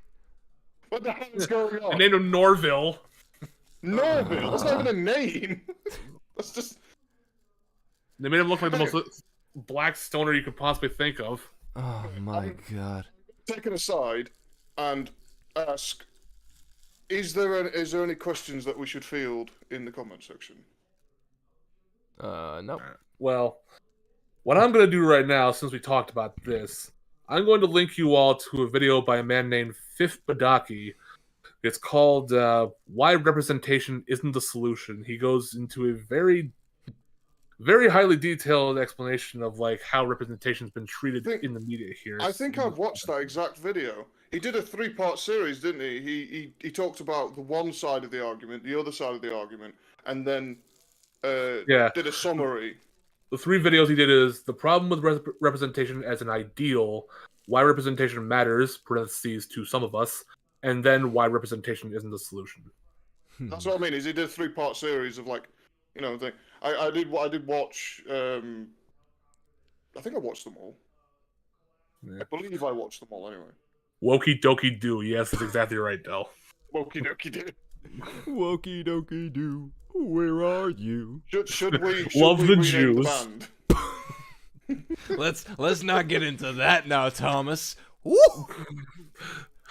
what the hell is going And on? named him Norville. Norville. That's not even a name. That's just. They made him look like the most black stoner you could possibly think of. Oh my god. Taken aside and ask, is there any questions that we should field in the comment section? No. Well, what I'm going to do right now, since we talked about this, I'm going to link you all to a video by a man named Fifth Badaki. It's called Why Representation Isn't the Solution. He goes into a very, very highly detailed explanation of like how representation's been treated in the media here. I think I've watched that exact video. He did a 3-part series, didn't he? He talked about the one side of the argument, the other side of the argument, and then did a summary. The 3 videos he did is the problem with representation as an ideal, why representation matters, parentheses to some of us, and then why representation isn't the solution. That's what I mean. Is he did a 3-part series of like, thing. I did watch. I think I watched them all. Yeah. I believe I watched them all anyway. Wokey dokie do. Yes, that's exactly right, Del. Okie dokie did. Wokey dokey doo. Where are you? Should we Love the rename Jews. band? Let's not get into that now, Thomas. Woo!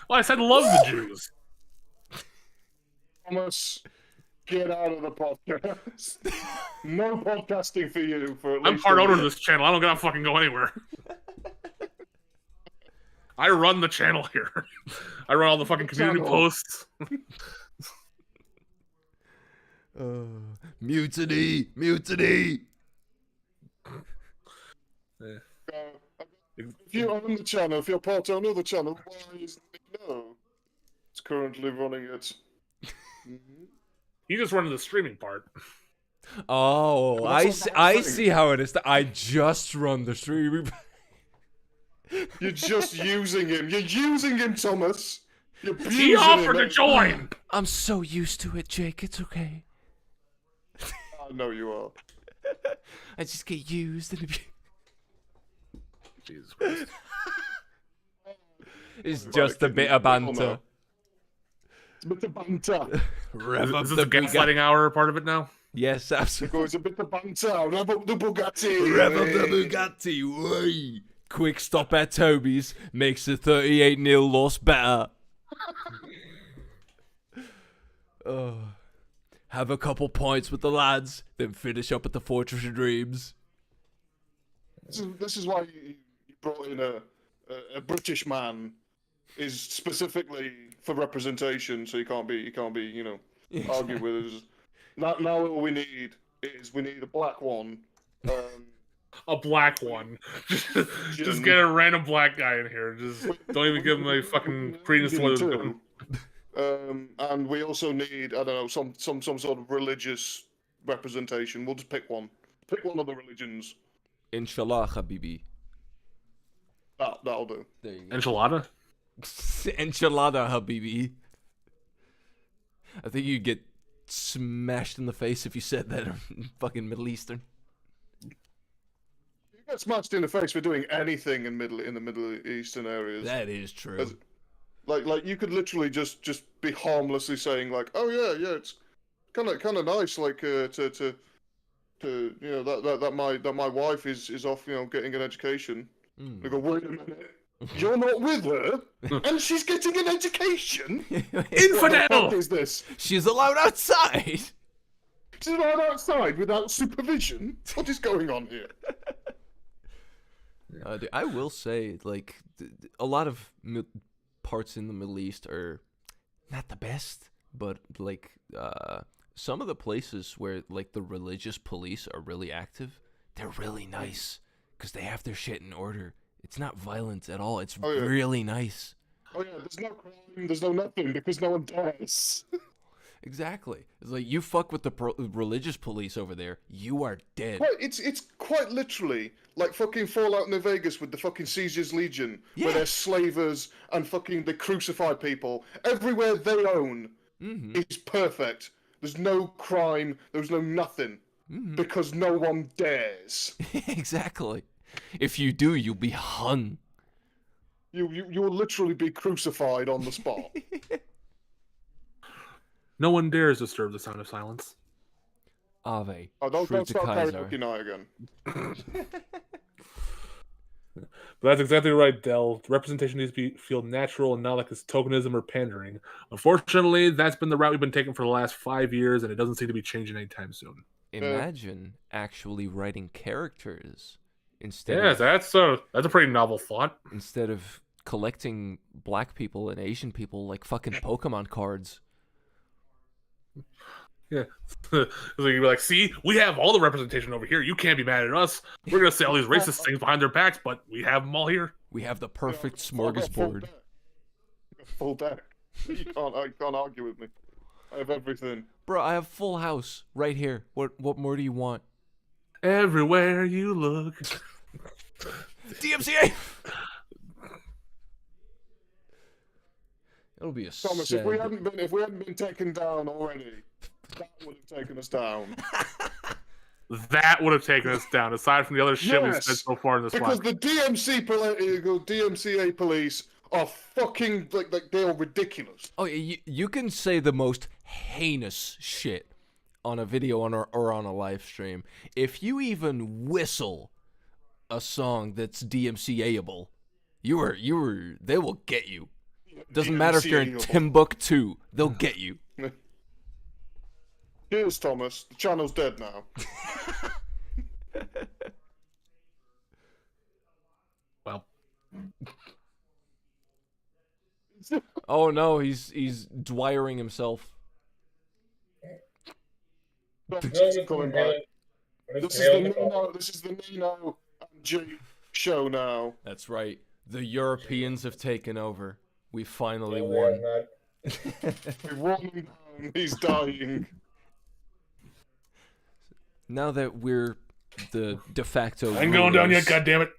Well, I said love the Jews. Thomas, get out of the podcast. No podcasting for you. For at I'm least part a owner of year. this channel. I don't gotta fucking go anywhere. I run the channel here. I run all the fucking community Channel. posts. Mutiny! Mutiny! If you own the channel, if you're part owner of the channel, why isn't it no? It's currently running it. He just running the streaming part. Oh, But I that's see, not my I thing. see how it is. I just run the stream. You're just using him. You're using him, Thomas. You're abusing He offered him. to join. I'm so used to it, Jake. It's okay. I know you are. I just get used and abused. Jesus Christ. It's Right, just a can bit you- of banter. It's a bit of banter. Rev up Is this the the gaslighting hour part of it now? Yes, absolutely. It's a bit of banter. Rev up the Bugatti. Rev up the Bugatti. Way. Quick stop at Toby's makes the 38-0 loss better. Have a couple points with the lads, then finish up at the Fortress of Dreams. This is why you brought in a British man, is specifically for representation, so you can't be argue with us. Now all we need is a black one. A black one. Just get a random black guy in here. Just don't even give him a fucking credence to what he's doing. And we also need, I don't know, some sort of religious representation. We'll just pick one. Pick one of the religions. Inshallah, Habibi. That'll do. There you go. Enchilada? Enchilada, Habibi. I think you'd get smashed in the face if you said that in fucking Middle Eastern. You get smashed in the face for doing anything in the Middle Eastern areas. That is true. As- Like you could literally just be harmlessly saying like, oh yeah, it's kind of nice, like to that my wife is off, getting an education. They go, wait a minute, You're not with her, and she's getting an education. What the Infidel! fuck is this? She's allowed outside. She's allowed outside without supervision. What is going on here? Dude, I will say, like, a lot of parts in the Middle East are not the best, but like some of the places where like the religious police are really active, they're really nice because they have their shit in order. It's not violent at all. It's Oh, yeah. really nice. Oh yeah, there's no crime, there's no nothing because no one dares. Exactly. It's like you fuck with the religious police over there, you are dead. It's quite literally like fucking Fallout New Vegas with the fucking Caesar's Legion, Yeah. where they're slavers and fucking they crucify people. Everywhere they own is perfect. There's no crime, there's no nothing. Because no one dares. Exactly. If you do, you'll be hung. You'll literally be crucified on the spot. No one dares disturb the sound of silence. Ave. Oh, don't start Kaiser. karaoke night again. But that's exactly right, Del. Representation needs to feel natural and not like this tokenism or pandering. Unfortunately, that's been the route we've been taking for the last 5 years, and it doesn't seem to be changing anytime soon. Imagine actually writing characters instead Yes, that's a pretty novel thought. instead of collecting black people and Asian people like fucking Pokemon cards. Yeah. So you'd be like, see, we have all the representation over here. You can't be mad at us. We're going to say all these racist things behind their backs, but we have them all here. We have the perfect I've got smorgasbord. Full deck. You can't argue with me. I have everything. Bro, I have full house right here. What more do you want? Everywhere you look. DMCA. It'll be a Thomas, sad... if we hadn't been taken down already, that would have taken us down. That would have taken us down, aside from the other shit we've Yes, said so far in this Because one. the DMCA police are fucking like they are ridiculous. Oh, you can say the most heinous shit on a video or on a live stream. If you even whistle a song that's DMCA-able, they will get you. Doesn't matter if you're in DMCA-able. Timbuktu, they'll get you. Cheers, Thomas. The channel's dead now. Well, Oh no, he's Dwyering himself. Thomas is coming back. This is the Nino and G show now. That's right. The Europeans have taken over. We finally won. We've worn him down. He's dying. Now that we're the de facto I ain't going down yet, rulers- goddammit.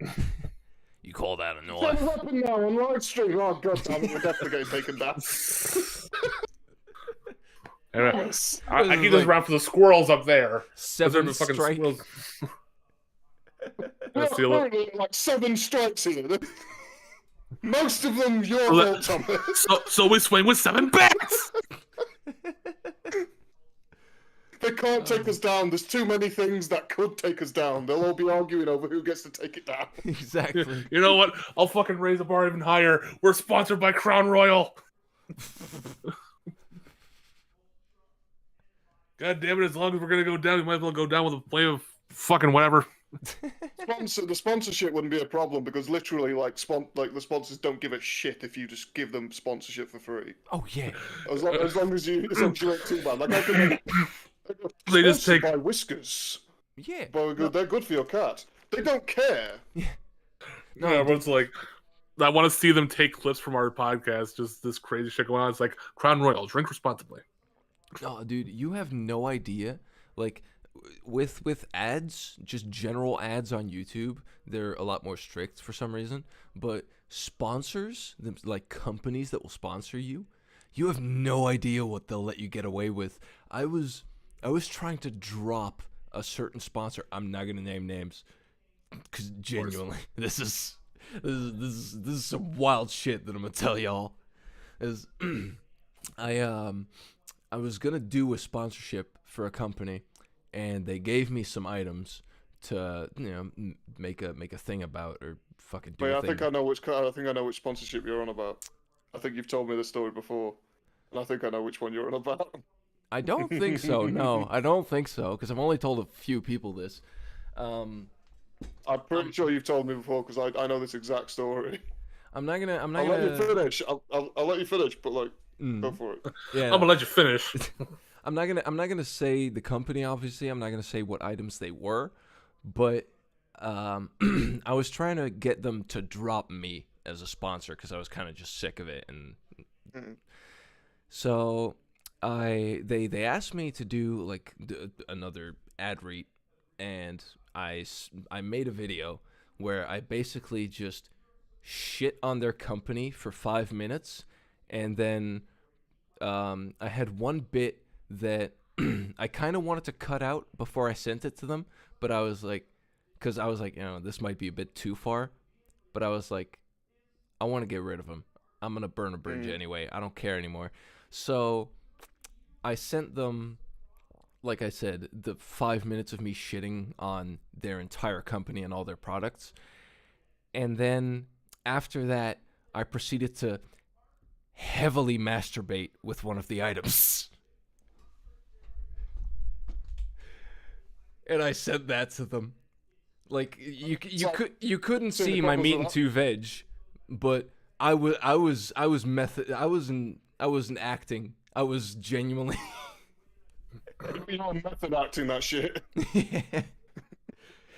You call that a What's knife? happening now on live stream? Oh god damn it, we're definitely getting taken down. Anyway, Yes. I keep this around for the squirrels up there. 'Cause they're Seven the fucking strike. squirrels. We're See a little- currently at like 7 strikes here. Most of them your So that- fault, Thomas. So we swing with 7 bats. They can't take us down. There's too many things that could take us down. They'll all be arguing over who gets to take it down. Exactly. You know what? I'll fucking raise the bar even higher. We're sponsored by Crown Royal. God damn it! As long as we're gonna go down, we might as well go down with a play of fucking whatever. The sponsorship wouldn't be a problem because literally, like the sponsors don't give a shit if you just give them sponsorship for free. Oh yeah. As long as you ain't too bad. Like I can. They just take- by Whiskers. Yeah. But they're good for your cat. They don't care. No, everyone's like, I want to see them take clips from our podcast. Just this crazy shit going on. It's like Crown Royal, drink responsibly. Oh, dude, you have no idea. Like, with ads, just general ads on YouTube, they're a lot more strict for some reason. But sponsors, like companies that will sponsor you, you have no idea what they'll let you get away with. I was trying to drop a certain sponsor. I'm not gonna name names, because genuinely, this is some wild shit that I'm gonna tell y'all. Is I was gonna do a sponsorship for a company, and they gave me some items to make a thing about or fucking do Wait, a I thing. think I know which sponsorship you're on about. I think you've told me this story before, and I think I know which one you're on about. I don't think so. No, I don't think so because I've only told a few people this. I'm pretty sure you've told me before because I know this exact story. I'm not gonna. I'll let you finish. I'll let you finish, but like, go for it. Yeah. I'm gonna let you finish. I'm not gonna say the company. Obviously, I'm not gonna say what items they were, but I was trying to get them to drop me as a sponsor because I was kind of just sick of it, and so they asked me to do like another ad read, and I made a video where I basically just shit on their company for 5 minutes, and then I had one bit that I kind of wanted to cut out before I sent it to them, but I was like, because I was like, this might be a bit too far, but I was like, I want to get rid of them. I'm gonna burn a bridge anyway. I don't care anymore. So I sent them, like I said, the 5 minutes of me shitting on their entire company and all their products, and then after that, I proceeded to heavily masturbate with one of the items. And I sent that to them. Like you couldn't see my meat and two veg, but I wasn't acting. I was genuinely You know, method acting that shit. Yeah.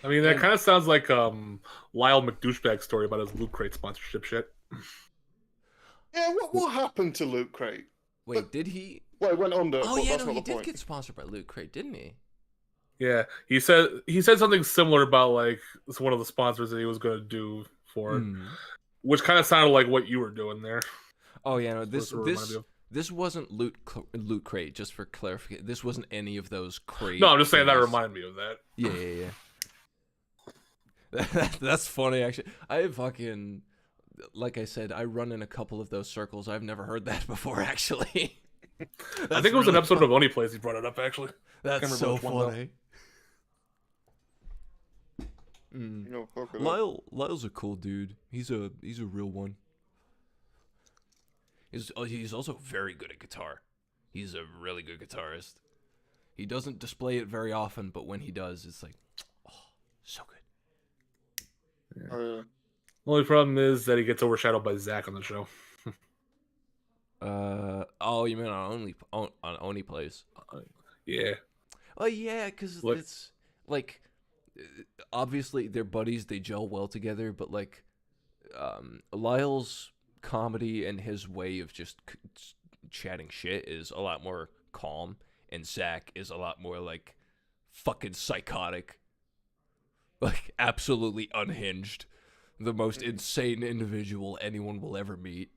I mean, that kind of sounds like Lyle McDouchebag's story about his Loot Crate sponsorship shit. Yeah, what happened to Loot Crate? Wait, did he? Well, it went under. Oh but yeah, that's no, not he the did point. get sponsored by Loot Crate, didn't he? Yeah, he said something similar about like it's one of the sponsors that he was going to do for it, which kind of sounded like what you were doing there. Oh yeah, no, That's what it reminded me of. this wasn't Loot Crate. Just for clarification, this wasn't any of those crate. No, I'm just saying that things. reminded me of that. Yeah. That's funny, actually. I fucking, like I said, I run in a couple of those circles. I've never heard that before, actually. I think it was an episode of Only Place he brought it up, actually. That's so which one, though. funny. No, fuck it. Lyle's a cool dude. He's a real one. He's also very good at guitar. He's a really good guitarist. He doesn't display it very often, but when he does, it's like, oh, so good. Oh, yeah. Only problem is that he gets overshadowed by Zach on the show. Oh, you mean on Only Place? Yeah. Oh yeah, because it's like obviously they're buddies, they gel well together, but like Lyle's comedy and his way of just chatting shit is a lot more calm, and Zach is a lot more like fucking psychotic, like absolutely unhinged, the most insane individual anyone will ever meet.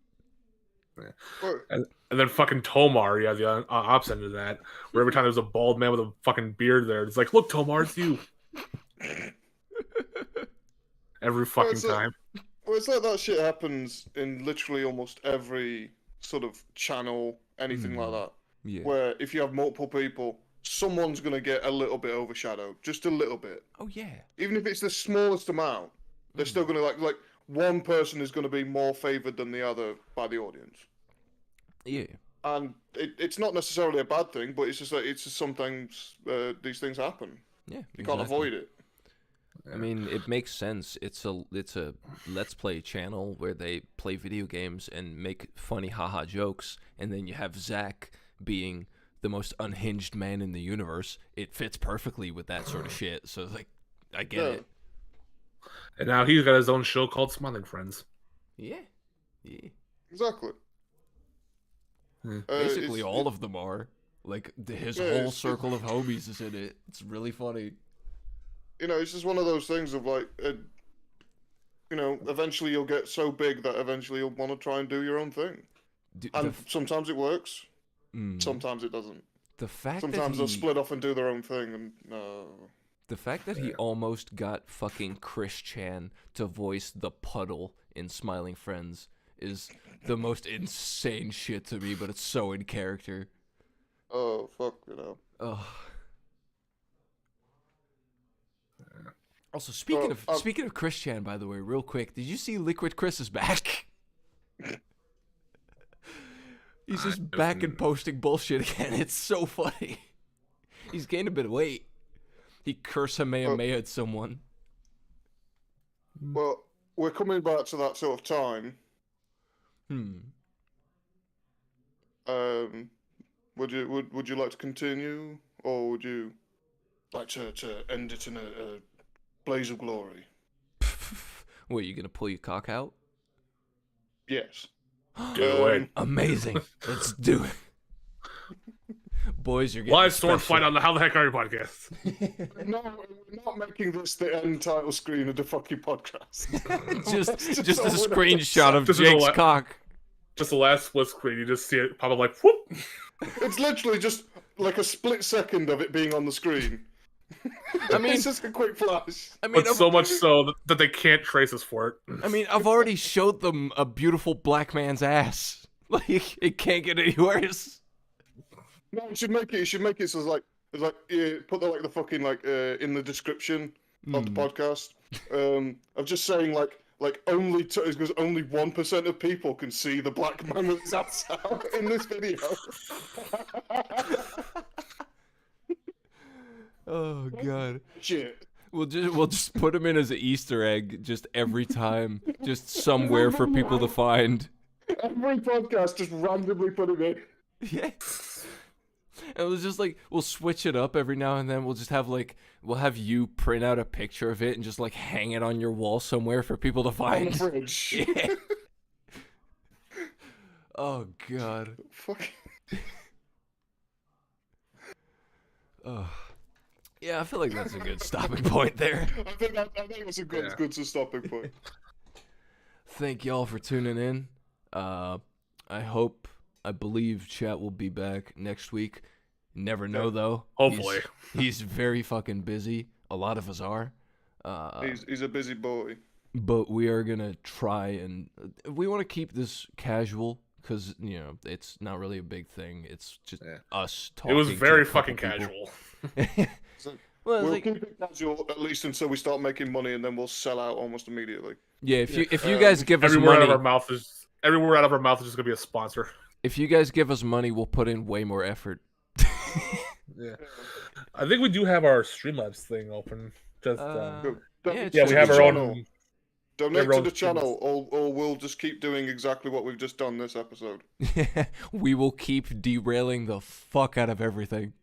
And then fucking Tomar, you have the opposite end of that, where every time there's a bald man with a fucking beard there, it's like, look, Tomar, it's you. Every fucking time. Well, it's like that shit happens in literally almost every sort of channel, anything like that. Yeah. Where if you have multiple people, someone's gonna get a little bit overshadowed, just a little bit. Oh yeah. Even if it's the smallest amount, they're still gonna like one person is gonna be more favored than the other by the audience. Yeah. And it's not necessarily a bad thing, but it's just that sometimes these things happen. Yeah. You can't avoid it. I mean, it makes sense. It's a Let's Play channel where they play video games and make funny haha jokes, and then you have Zach being the most unhinged man in the universe. It fits perfectly with that sort of shit. So like, I get it. And now he's got his own show called Smiling Friends. Yeah. Yeah. Exactly. Basically, all of them are. Like, his whole circle of homies is in it. It's really funny. You know, it's just one of those things of like, you know, eventually you'll get so big that eventually you'll want to try and do your own thing. And sometimes it works, sometimes it doesn't. The fact sometimes that they'll split off and do their own thing, and the fact that he almost got fucking Chris Chan to voice the puddle in Smiling Friends is the most insane shit to me, but it's so in character. Oh, fuck, you know. Oh. Also, speaking of Chris Chan, by the way, real quick, did you see Liquid Chris is back? He's just back and posting bullshit again. It's so funny. He's gained a bit of weight. He Kamehameha someone. Well, we're coming back to that sort of time. Would you like to continue, or would you like to end it in a blaze of glory? What, you gonna pull your cock out? Yes. Do it. Amazing. Let's do it. Boys, you're getting Live sword special. fight on the How the Heck Are You podcast. No, we're not making this the end title screen of the fucking podcast. just a so screenshot of This is Jake's a cock. Just the last split screen, you just see it pop up like whoop. It's literally just like a split second of it being on the screen. I mean, it's just a quick flash. I mean, But so much so that they can't trace us for it. I mean, I've already showed them a beautiful black man's ass. Like, it can't get any worse. No, you should make it. You should make it so it's like put the fucking in the description of the podcast. Of just saying like only because only 1% of people can see the black man with his ass out in this video. Oh god. Shit. We'll just put him in as an Easter egg just every time, just somewhere for people to find. Every podcast just randomly put him in. Yeah. And it was just like we'll switch it up every now and then. We'll just have we'll have you print out a picture of it and just hang it on your wall somewhere for people to On find. the fridge. Yeah. Oh god. Fuck. Oh. Yeah, I feel like that's a good stopping point there. I think that's a good stopping point. Thank y'all for tuning in. I believe chat will be back next week. Never know though. Hopefully. He's very fucking busy. A lot of us are. He's a busy boy. But we are gonna try and we want to keep this casual because it's not really a big thing. It's just us talking. It was to very a couple fucking people. casual. Well, We'll keep it casual at least until we start making money, and then we'll sell out almost immediately. yeah, if you guys give us Every word out money, of our mouth is just gonna be a sponsor. if you guys give us money, we'll put in way more effort. Yeah. I think we do have our Streamlabs thing open. Just Yeah, we have our channel. own. Donate to own the channel, streams. or we'll just keep doing exactly what we've just done this episode. We will keep derailing the fuck out of everything.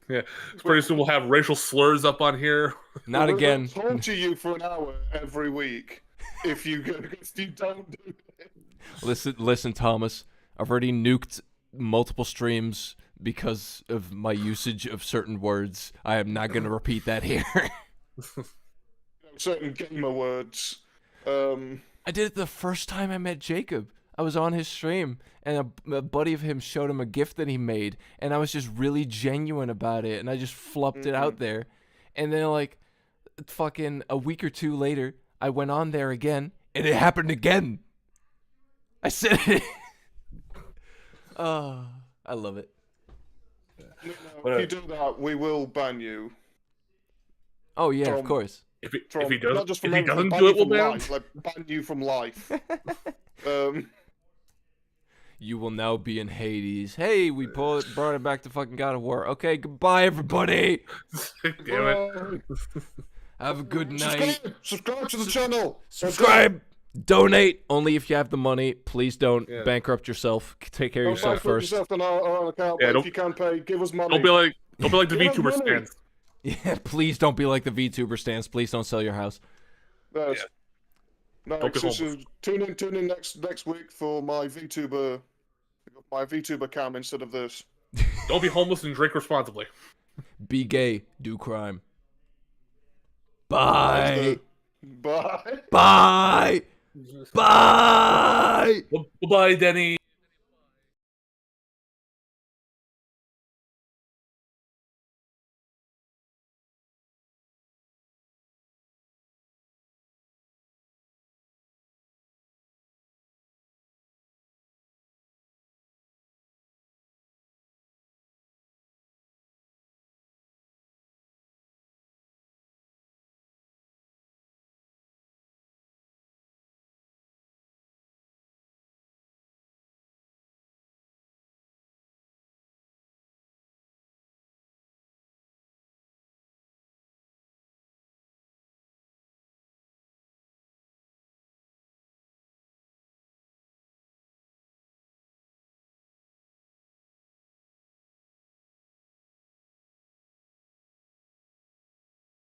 Yeah, pretty soon we'll have racial slurs up on here. Not We'll again. torture you for an hour every week if you don't do it. Listen, Thomas. I've already nuked multiple streams because of my usage of certain words. I am not going to repeat that here. Certain gamer words. I did it the first time I met Jacob. I was on his stream, and a buddy of him showed him a gift that he made, and I was just really genuine about it, and I just flopped it out there. And then, fucking a week or two later, I went on there again, and it happened again. I said it. Oh, I love it. If you do that, we will ban you. Oh, yeah, of From- course. If he Not just doesn't, from if he everything, doesn't ban do you it, we'll from ban him. life. Ban you from life. You will now be in Hades. Hey, we brought it back to fucking God of War. Okay, goodbye, everybody. Damn it. Have a good night. Subscribe to the channel. Subscribe. Donate only if you have the money. Please don't Yeah. bankrupt yourself. Take care of Don't yourself bankrupt first. yourself on our account, Yeah, but don't- if you can pay, give us money. Don't be like the Yeah, VTuber money. stands. Yeah, please don't be like the VTuber stands. Please don't sell your house. Yes. Yeah. No, Don't be so homeless. tune in next week for my VTuber cam instead of this. Don't be homeless and drink responsibly. Be gay. Do crime. Bye. Bye. Bye. Bye. Bye, Denny.